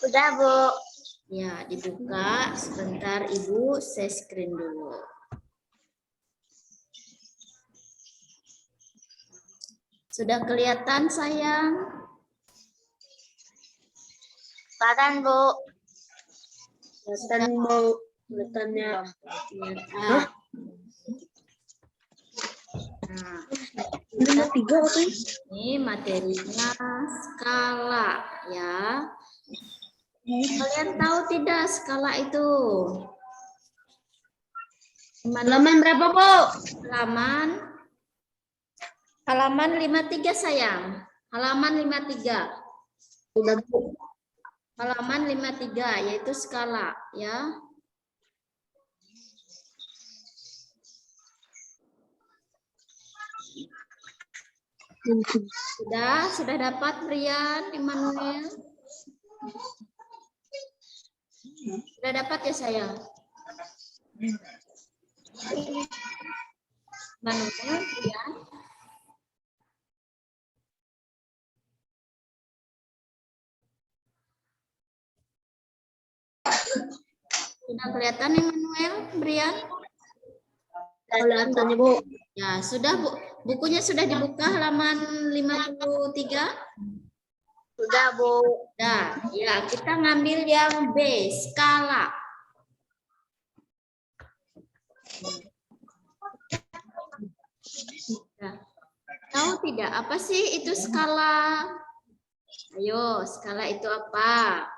Udah, Bu. Ya, dibuka. Sebentar, Ibu share screen dulu. Sudah kelihatan, sayang? Kelihatan, Bu. Kelihatan, Bu. Kelihatannya. Nah, Ini 3 apa? ini materinya skala, ya. Kalian tahu tidak skala itu? Halaman berapa, Bu? Halaman 53, sayang. Halaman 53. Udah, Bu. Halaman 53 yaitu skala, ya. Sudah dapat, Brian, Emmanuel? Sudah dapat ya, sayang? Emmanuel, Brian? Sudah kelihatan, Emmanuel, Brian? Kelihatannya, Bu. Ya, sudah, Bu. Bukunya sudah dibuka halaman 53? Sudah, Bu. Nah, ya, kita ngambil yang B, skala. Nah, tahu tidak apa sih itu skala? Ayo, skala itu apa?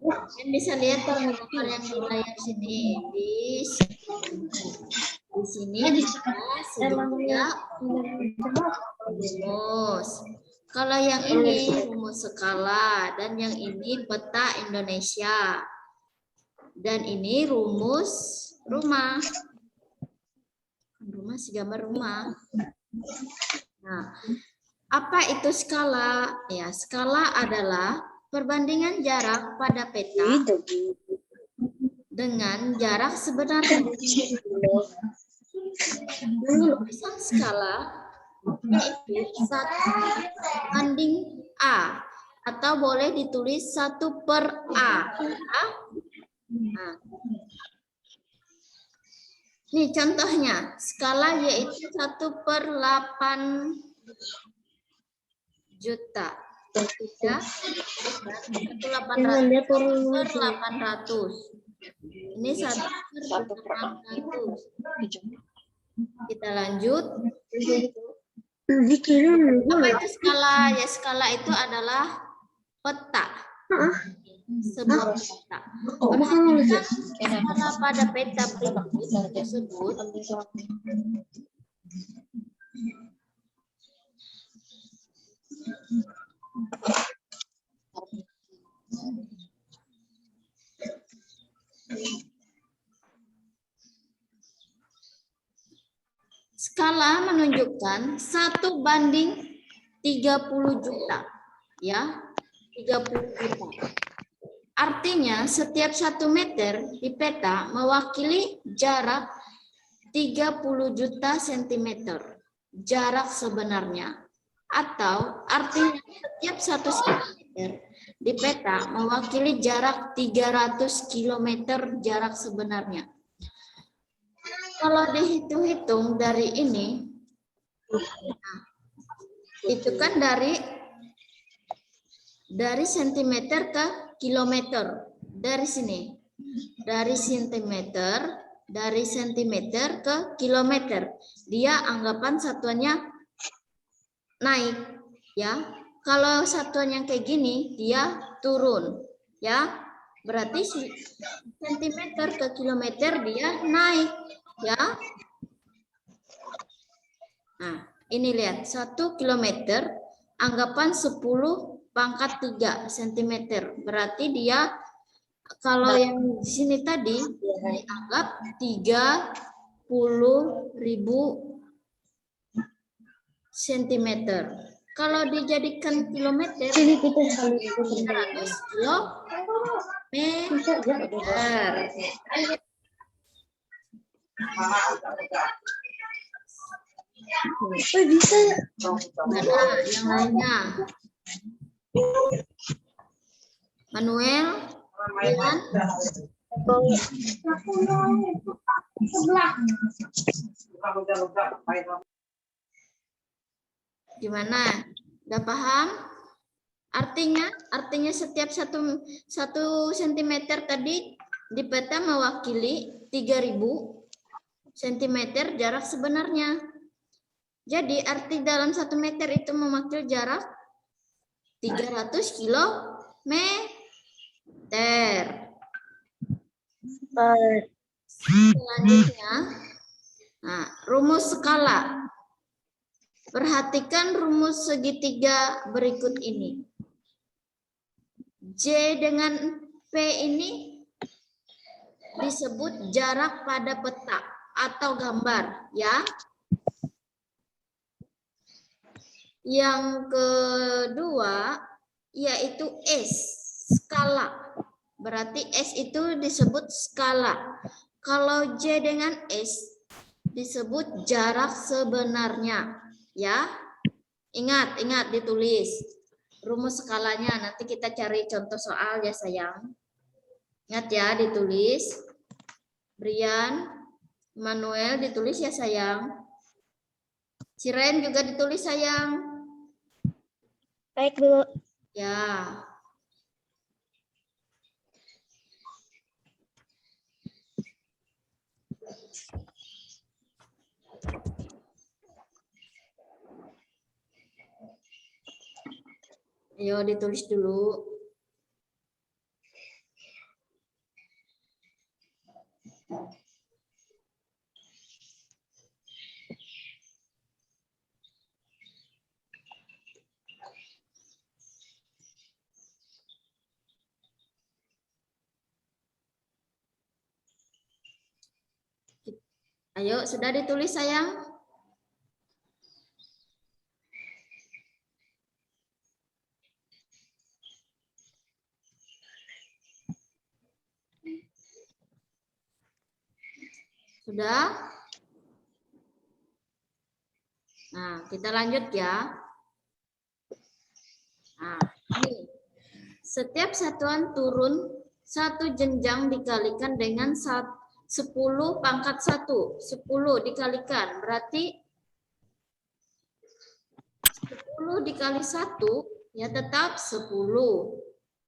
Kalian bisa lihat gambar yang di layar sini. Di sini ada sejumlah rumus. Kalau yang ini rumus skala dan yang ini peta Indonesia. Dan ini rumus rumah. Rumah si gambar rumah. Nah, apa itu skala? Ya, skala adalah perbandingan jarak pada peta dengan jarak sebenarnya. Tulisan skala yaitu 1:A atau boleh ditulis 1/A. Nah, ini contohnya skala yaitu 1/8 juta. Ya, 1/800. Ini 1/800. Kita lanjut. Apa itu skala? Ya, skala itu adalah peta. Sebuah peta. Skala pada peta tersebut skala menunjukkan 1/30 juta. Ya, 30 juta. Artinya setiap 1 meter di peta mewakili jarak 30 juta sentimeter. Jarak sebenarnya. Atau artinya setiap 1 cm di peta mewakili jarak 300 km jarak sebenarnya. Kalau dihitung-hitung dari ini, itu kan dari sentimeter ke kilometer. Dari sini. Dari sentimeter ke kilometer. Dia anggapan satuannya naik, ya. Kalau satuan yang kayak gini dia turun, ya. Berarti sentimeter ke kilometer dia naik, ya. Nah, ini lihat 1 kilometer anggapan 10⁻³ cm. Berarti dia kalau yang di sini tadi dianggap 30.000 cm. Kalau dijadikan kilometer, 300 kilometer. Bisa. Ada yang lainnya. Manuel, Brian, gimana? Udah paham? Artinya setiap satu sentimeter tadi di peta mewakili 3000 sentimeter jarak sebenarnya. Jadi arti dalam 1 meter itu mewakili jarak 300 kilometer. Selanjutnya, nah, rumus skala. Perhatikan rumus segitiga berikut ini. J dengan P ini disebut jarak pada peta atau gambar, ya. Yang kedua yaitu S, skala. Berarti S itu disebut skala. Kalau J dengan S disebut jarak sebenarnya, ya. Ingat ditulis rumus skalanya. Nanti kita cari contoh soal ya sayang. Ingat ya, ditulis. Brian, Manuel ditulis ya sayang. Siren juga ditulis sayang. Baik, Bu. Ya. Ayo ditulis dulu. Ayo, sudah ditulis sayang? Sudah? Nah, kita lanjut ya. Nah, ini. Setiap satuan turun satu jenjang dikalikan dengan 10 pangkat 1. 10 dikalikan. Berarti 10 dikali 1 ya tetap 10.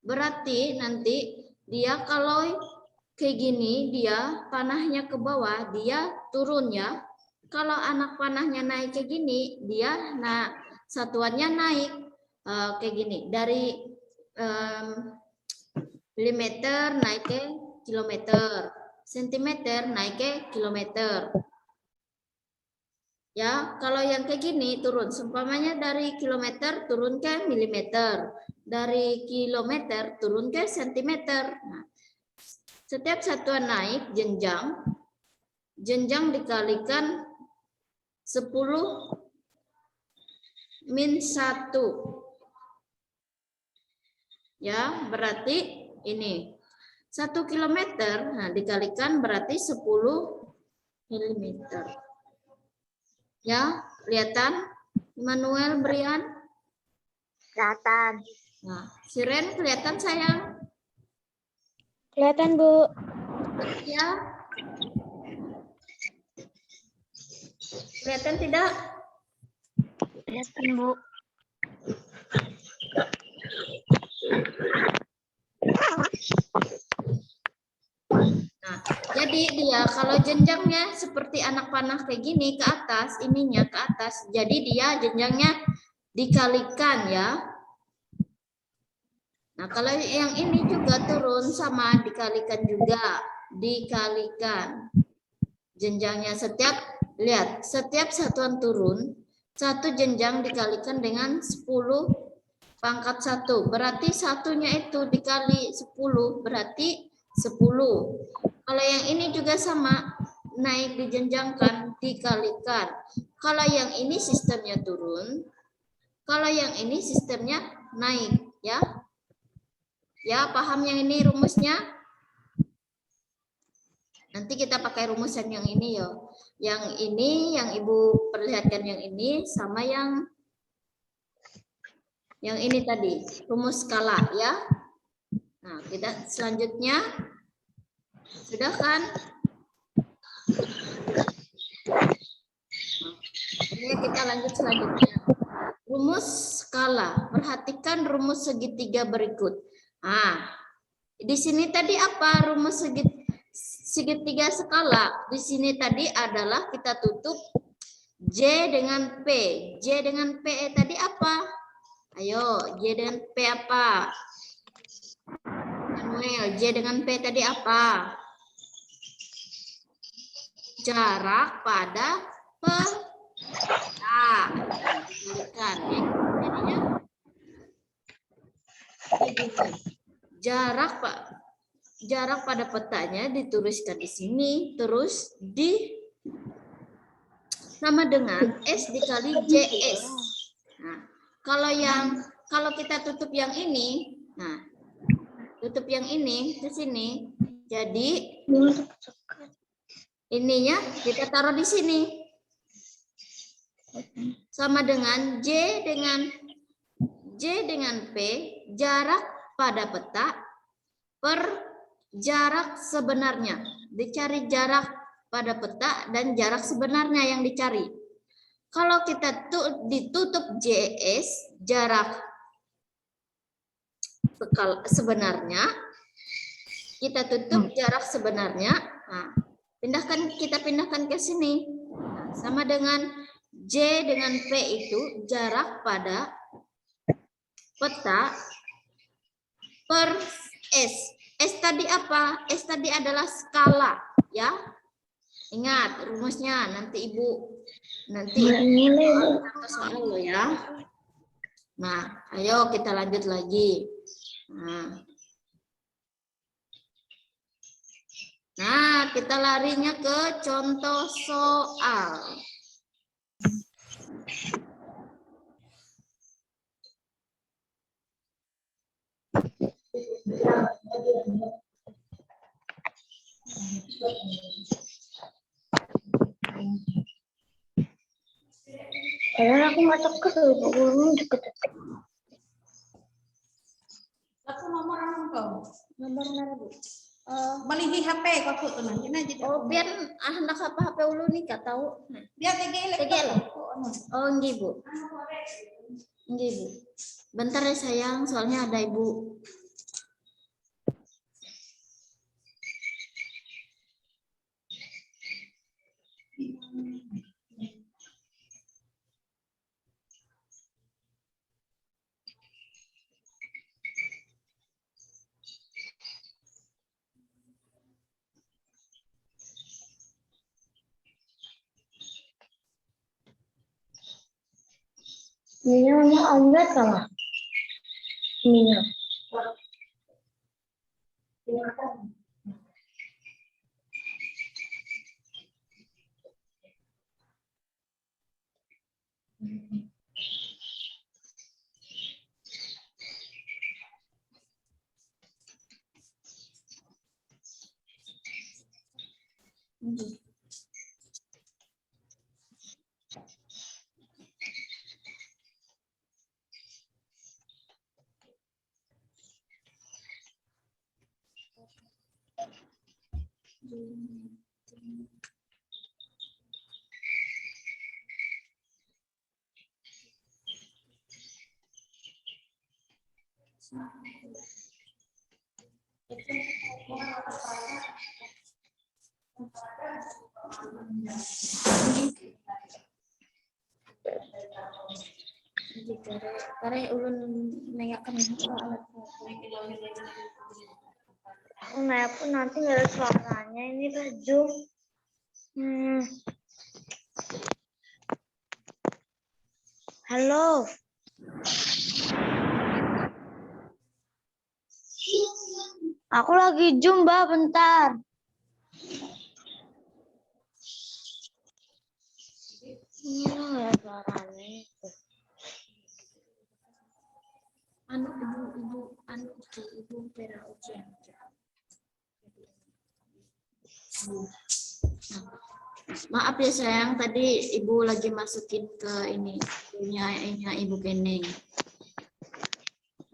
Berarti nanti dia kalau kayak gini, dia panahnya ke bawah, dia turun ya. Kalau anak panahnya naik kayak gini, dia satuannya naik kayak gini. Dari milimeter naik ke kilometer, sentimeter naik ke kilometer. Ya, kalau yang kayak gini turun, seumpamanya dari kilometer turun ke milimeter, dari kilometer turun ke sentimeter. Nah, setiap satuan naik jenjang dikalikan 10 min 1. Ya, berarti ini 1 kilometer, nah dikalikan berarti 10 milimeter. Ya, kelihatan? Manuel, Brian? Kelihatan. Nah, Siren kelihatan sayang? Kelihatan, Bu. Ya. Kelihatan tidak? Kelihatan, Bu. Nah, jadi dia kalau jenjangnya seperti anak panah kayak gini ke atas, ininya ke atas, jadi dia jenjangnya dikalikan ya. Nah, kalau yang ini juga turun sama dikalikan juga, dikalikan. Jenjangnya lihat, setiap satuan turun, satu jenjang dikalikan dengan 10 pangkat 1. Berarti satunya itu dikali 10, berarti 10. Kalau yang ini juga sama, naik dijenjangkan, dikalikan. Kalau yang ini sistemnya turun, kalau yang ini sistemnya naik, ya. Ya, paham yang ini rumusnya? Nanti kita pakai rumus yang ini ya. Yang ini, yang Ibu perlihatkan yang ini, sama yang Yang ini tadi, rumus skala ya. Nah, kita selanjutnya sudah kan? Oke, kita lanjut selanjutnya. Rumus skala. Perhatikan rumus segitiga berikut. Nah, di sini tadi apa rumus segitiga skala? Di sini tadi adalah kita tutup J dengan P. J dengan P tadi apa? Ayo, J dengan P apa? Manuel, J dengan P tadi apa? Jarak pada peta. Dikalikan ya. Jadinya jarak pada petanya dituliskan di sini, terus sama dengan S dikali JS. Nah, kalau kita tutup yang ini, nah tutup yang ini ke sini, jadi ininya kita taruh di sini. Sama dengan J dengan P, jarak pada peta per jarak sebenarnya. Dicari jarak pada peta dan jarak sebenarnya yang dicari. Kalau kita ditutup JS, jarak sebenarnya, kita tutup jarak sebenarnya. Nah, kita pindahkan ke sini. Nah, sama dengan J dengan P itu jarak pada peta per S. S tadi apa? S tadi adalah skala, ya. Ingat rumusnya, nanti Ibu soal lo ya. Nah, ayo kita lanjut lagi. Nah, kita larinya ke contoh soal. Padahal aku nggak tahu gurumu deket. Aku nomor kau. Nomor mana, Bu? Malihi HP kau tuh nanti aja. Oh, biar hendak HP ulu nih Kak tahu. Nah, Biar TGL. oh, nggih, Bu. Nggih, Bu. Bentar ya sayang, soalnya ada Ibu. Ini namanya omelet kalah. Ini. Karena ulun nengakan alat. Nah, aku nanti nggak ada suaranya ini baju. Halo. Aku lagi Zoom, Mbak, bentar. Ini nggak ada suaranya. Ibu pera ujian. Maaf ya sayang, tadi Ibu lagi masukin ke ini punya Ibu Kening.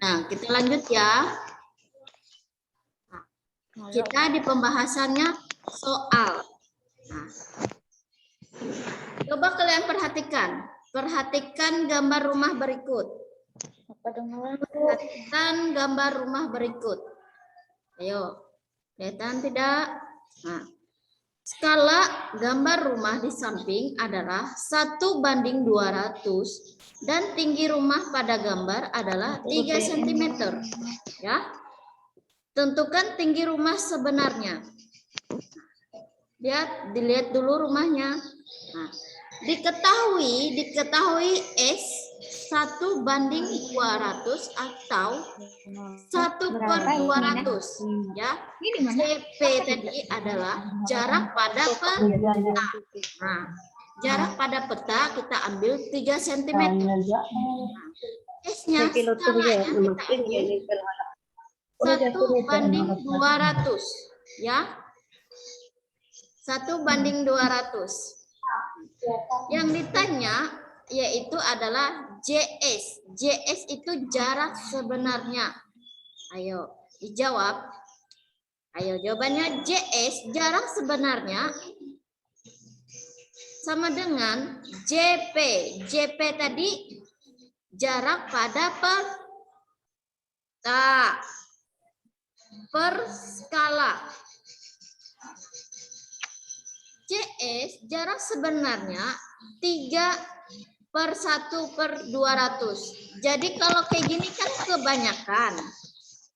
Nah, kita lanjut ya. Nah, kita di pembahasannya soal. Nah, coba kalian perhatikan. Perhatikan gambar rumah berikut. Perhatikan gambar rumah berikut. Ayo, kelihatan tidak? Nah, skala gambar rumah di samping adalah 1:200 dan tinggi rumah pada gambar adalah 3 cm. Ya. Tentukan tinggi rumah sebenarnya. Dilihat dulu rumahnya. Nah, diketahui S 1:200 atau 1/200 ya. CP tadi adalah jarak pada peta. Nah, jarak pada peta kita ambil 3 cm. S-nya skalanya kita ambil 1:200 ya. 1:200. Yang ditanya yaitu adalah JS. JS itu jarak sebenarnya. Ayo dijawab. Ayo jawabannya JS jarak sebenarnya sama dengan JP. JP tadi jarak pada peta per skala. JS jarak sebenarnya 3/1/200. Jadi kalau kayak gini kan kebanyakan.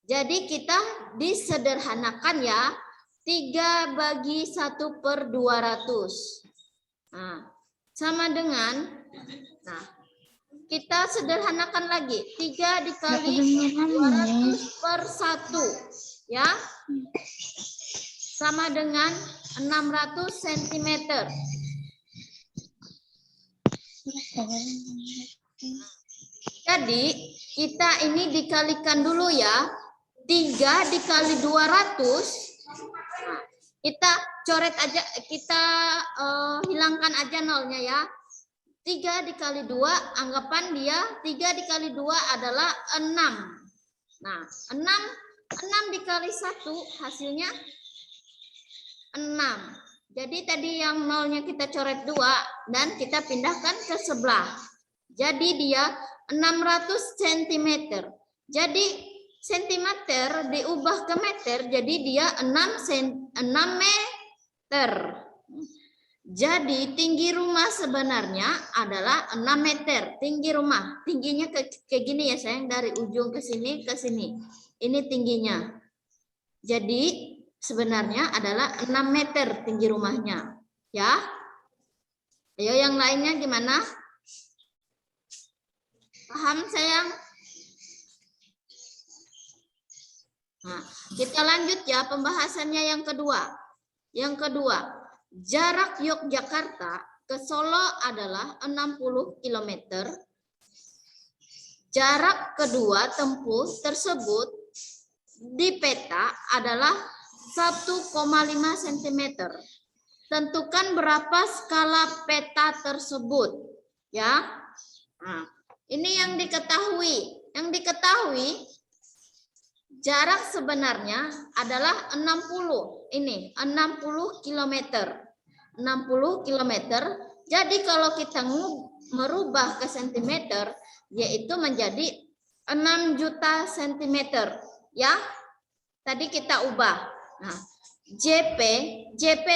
Jadi kita disederhanakan ya. 3/1/200. Nah, sama dengan, nah, kita sederhanakan lagi. 3 dikali 200/1. Ya. Sama dengan 600 cm. Jadi kita ini dikalikan dulu ya. 3 dikali 200. Nah, kita coret aja, kita hilangkan aja nolnya ya. 3 dikali 2, anggapan dia 3 dikali 2 adalah 6. Nah, 6 dikali 1 hasilnya 6. Jadi tadi yang nolnya kita coret 2 dan kita pindahkan ke sebelah. Jadi dia 600 cm. Jadi sentimeter diubah ke meter, jadi dia 6 meter. Jadi tinggi rumah sebenarnya adalah 6 meter. Tinggi rumah, tingginya kayak gini ya sayang, dari ujung ke sini ke sini. Ini tingginya. Jadi sebenarnya adalah 6 meter tinggi rumahnya. Ya. Ayo yang lainnya gimana? Paham sayang? Nah, kita lanjut ya pembahasannya yang kedua. Yang kedua, jarak Yogyakarta ke Solo adalah 60 km. Jarak kedua tempuh tersebut di peta adalah 1,5 cm. Tentukan berapa skala peta tersebut. Ya. Nah, ini yang diketahui. Yang diketahui jarak sebenarnya adalah 60. Ini 60 km. 60 km. Jadi kalau kita merubah ke cm, yaitu menjadi 6 juta cm. Ya. Tadi kita ubah. Nah, JP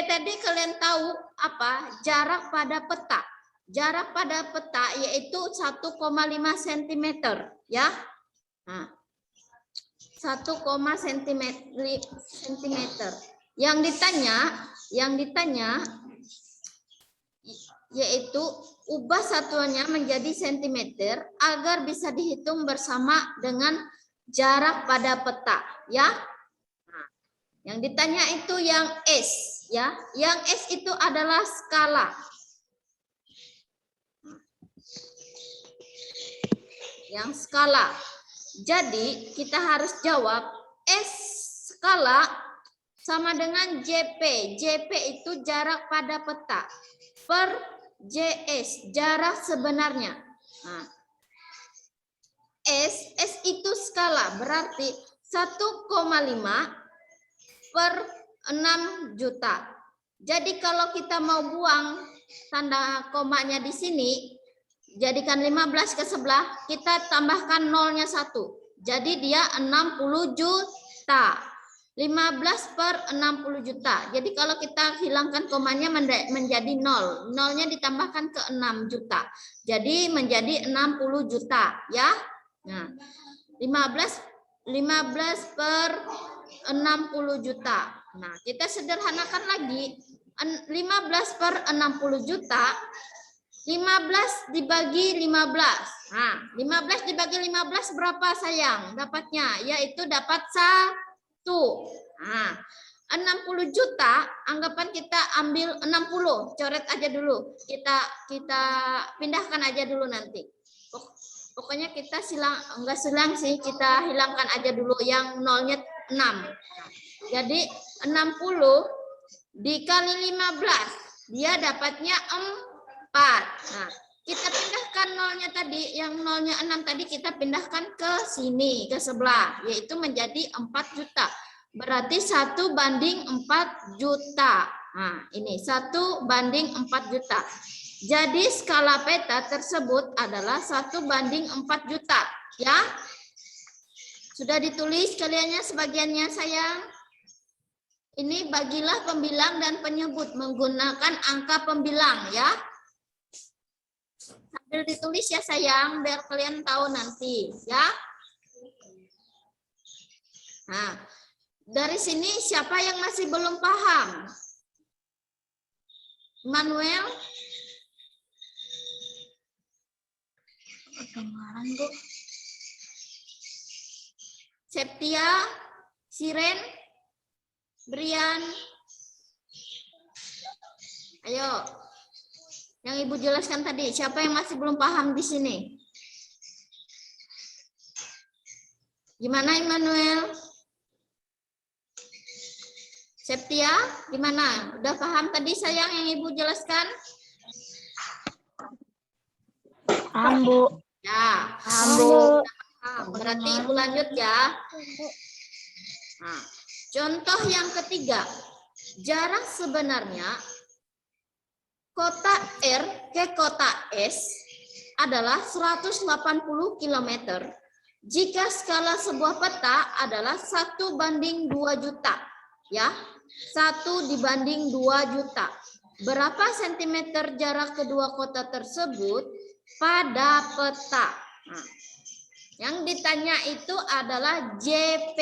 tadi kalian tahu apa? Jarak pada peta. Jarak pada peta yaitu 1,5 cm. Ya. Nah, 1, cm. Yang ditanya yaitu ubah satuannya menjadi cm agar bisa dihitung bersama dengan jarak pada peta, ya. Nah, yang ditanya itu yang S, ya. Yang S itu adalah skala. Yang skala. Jadi kita harus jawab S skala sama dengan JP. JP itu jarak pada peta per JS jarak sebenarnya. Nah, S itu skala, berarti 1,5 per 6 juta. Jadi kalau kita mau buang tanda komanya di sini, jadikan 15 ke sebelah, kita tambahkan nolnya 1. Jadi dia 60 juta. 15 per 60 juta. Jadi kalau kita hilangkan komanya menjadi 0. Nolnya ditambahkan ke 6 juta. Jadi menjadi 60 juta. Ya. Nah, 15 per 60 juta. Nah, kita sederhanakan lagi. 15 per 60 juta. 15 dibagi 15. Nah, 15 dibagi 15 berapa sayang? Dapatnya yaitu dapat 1. Nah, 60 juta, anggapan kita ambil 60, coret aja dulu. Kita pindahkan aja dulu nanti. Pokoknya kita enggak silang sih, kita hilangkan aja dulu yang nolnya 6. Jadi 60 dikali 15, dia dapatnya 4. Nah, kita pindahkan nolnya tadi, yang nolnya 6 tadi kita pindahkan ke sini, ke sebelah, yaitu menjadi 4 juta. Berarti 1 banding 4 juta. Nah, ini 1 banding 4 juta. Jadi skala peta tersebut adalah 1 banding 4 juta. Ya, sudah ditulis kaliannya sebagiannya sayang? Ini bagilah pembilang dan penyebut menggunakan angka pembilang ya. Sambil ditulis ya sayang, biar kalian tahu nanti ya. Nah, dari sini siapa yang masih belum paham? Manuel? Bu. Septia? Siren? Brian? Ayo. Yang Ibu jelaskan tadi, siapa yang masih belum paham di sini? Gimana Immanuel? Septia, gimana? Udah paham tadi sayang yang Ibu jelaskan? Paham, Bu. Ya, Paham, Bu. paham. Berarti Ibu lanjut ya. Nah, contoh yang ketiga, jarak sebenarnya kota R ke kota S adalah 180 km jika skala sebuah peta adalah 1 banding 2 juta. Ya, 1 dibanding 2 juta. Berapa sentimeter jarak kedua kota tersebut pada peta? Nah, yang ditanya itu adalah JP.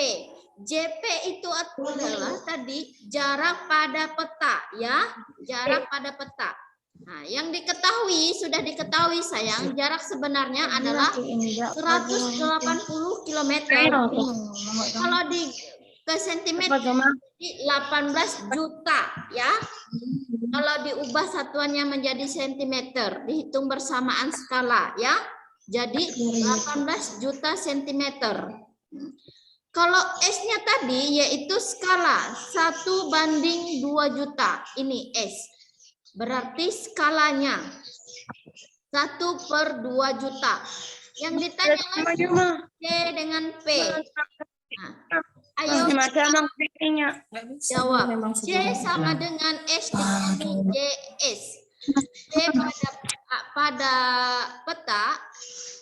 JP itu adalah tadi jarak pada peta ya, jarak pada peta. Nah, yang diketahui sudah diketahui sayang, jarak sebenarnya adalah 180 km. Kalau di ke sentimeter 18 juta ya. Kalau diubah satuannya menjadi sentimeter, dihitung bersamaan skala ya. Jadi 18 juta sentimeter. Kalau S-nya tadi yaitu skala 1 banding 2 juta. Ini S. Berarti skalanya 1 per 2 juta. Yang ditanya lagi C dengan P. Nah, ayo jawab. C sama dengan S dikali JS. C pada peta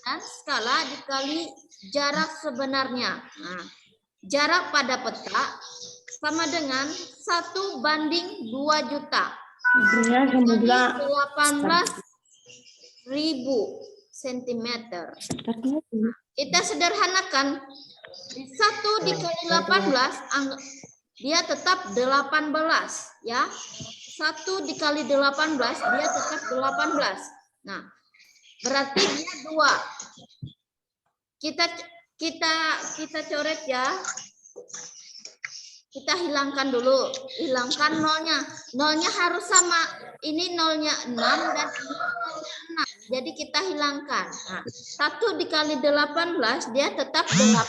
dan skala dikali jarak sebenarnya. Nah, jarak pada peta sama dengan 1 banding 2 juta. 18.000 cm. Kita sederhanakan. 1 dikali 18 dia tetap 18 ya. 1 dikali 18 dia tetap 18. Nah, berarti dia 2. Kita coret ya. Kita hilangkan dulu. Hilangkan nolnya. Nolnya harus sama. Ini nolnya 6 dan ini nolnya 6. Jadi kita hilangkan. Nah, 1 dikali 18 dia tetap 8.